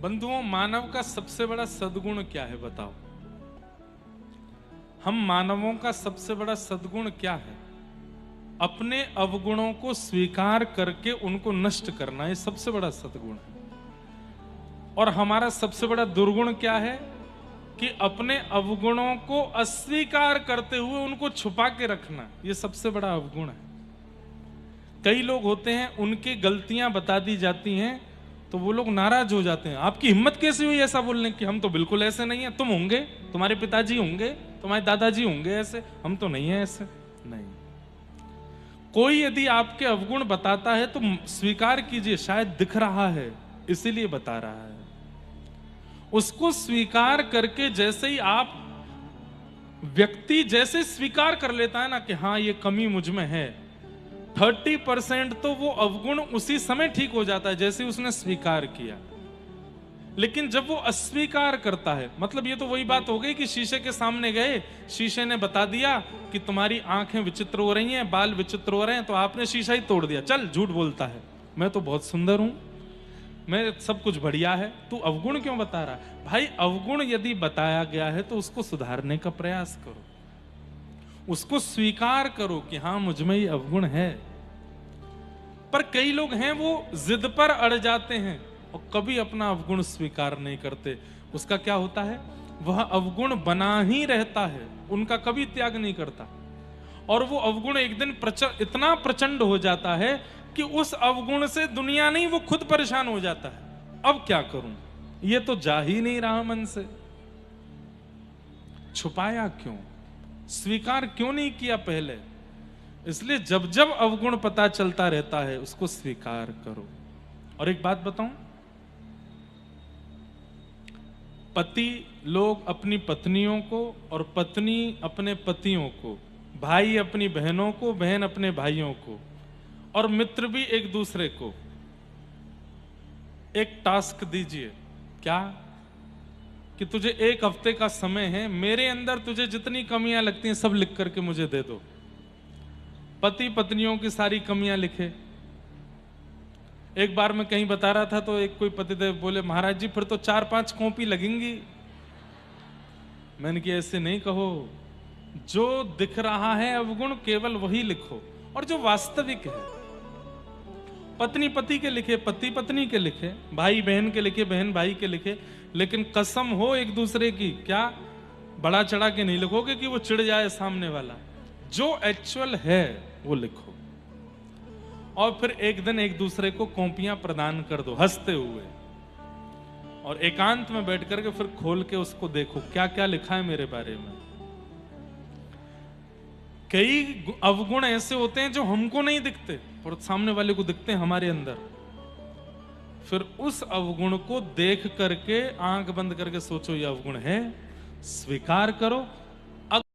बंधुओं, मानव का सबसे बड़ा सद्गुण क्या है बताओ? हम मानवों का सबसे बड़ा सद्गुण क्या है? अपने अवगुणों को स्वीकार करके उनको नष्ट करना, ये सबसे बड़ा सद्गुण है। और हमारा सबसे बड़ा दुर्गुण क्या है कि अपने अवगुणों को अस्वीकार करते हुए उनको छुपा के रखना, ये सबसे बड़ा अवगुण है। कई लोग होते हैं, उनकी गलतियां बता दी जाती हैं तो वो लोग नाराज हो जाते हैं। आपकी हिम्मत कैसे हुई ऐसा बोलने की? हम तो बिल्कुल ऐसे नहीं है। तुम होंगे, तुम्हारे पिताजी होंगे, तुम्हारे दादाजी होंगे ऐसे, हम तो नहीं है ऐसे। नहीं, कोई यदि आपके अवगुण बताता है तो स्वीकार कीजिए, शायद दिख रहा है इसीलिए बता रहा है। उसको स्वीकार करके जैसे ही आप व्यक्ति जैसे स्वीकार कर लेता है ना कि हाँ ये कमी मुझ में है, 30% तो वो अवगुण उसी समय ठीक हो जाता है जैसे उसने स्वीकार किया। लेकिन जब वो अस्वीकार करता है, मतलब ये तो वही बात हो गई कि शीशे के सामने गए, शीशे ने बता दिया कि तुम्हारी आंखें विचित्र हो रही हैं, बाल विचित्र हो रहे हैं, तो आपने शीशा ही तोड़ दिया। चल, झूठ बोलता है, मैं तो बहुत सुंदर हूं, मैं सब कुछ बढ़िया है, तू अवगुण क्यों बता रहा है? भाई, अवगुण यदि बताया गया है तो उसको सुधारने का प्रयास करो, उसको स्वीकार करो कि हाँ मुझ में ये अवगुण है। पर कई लोग हैं वो जिद पर अड़ जाते हैं और कभी अपना अवगुण स्वीकार नहीं करते। उसका क्या होता है? वह अवगुण बना ही रहता है, उनका कभी त्याग नहीं करता। और वो अवगुण एक दिन इतना प्रचंड हो जाता है कि उस अवगुण से दुनिया नहीं, वो खुद परेशान हो जाता है। अब क्या करूं, ये तो जा ही नहीं रहा मन से। छुपाया क्यों? स्वीकार क्यों नहीं किया पहले? इसलिए जब जब अवगुण पता चलता रहता है उसको स्वीकार करो। और एक बात बताऊं, पति लोग अपनी पत्नियों को, और पत्नी अपने पतियों को, भाई अपनी बहनों को, बहन अपने भाइयों को, और मित्र भी एक दूसरे को एक टास्क दीजिए। क्या? कि तुझे एक हफ्ते का समय है, मेरे अंदर तुझे जितनी कमियां लगती हैं सब लिख करके मुझे दे दो। पति पत्नियों की सारी कमियां लिखे। एक बार मैं कहीं बता रहा था तो एक कोई पतिदेव बोले, महाराज जी फिर तो 4-5 कॉपी लगेंगी। मैंने कहा ऐसे नहीं कहो, जो दिख रहा है अवगुण केवल वही लिखो, और जो वास्तविक है। पत्नी पति के लिखे, पति पत्नी के लिखे, भाई बहन के लिखे, बहन भाई के लिखे, लेकिन कसम हो एक दूसरे की, क्या बड़ा चढ़ा के नहीं लिखोगे कि वो चिढ़ जाए सामने वाला। जो एक्चुअल है वो लिखो, और फिर एक दिन एक दूसरे को कॉपियां प्रदान कर दो हंसते हुए, और एकांत में बैठ करके फिर खोल के उसको देखो क्या क्या लिखा है मेरे बारे में। कई अवगुण ऐसे होते हैं जो हमको नहीं दिखते और सामने वाले को दिखते हैं हमारे अंदर। फिर उस अवगुण को देख करके आंख बंद करके सोचो ये अवगुण है, स्वीकार करो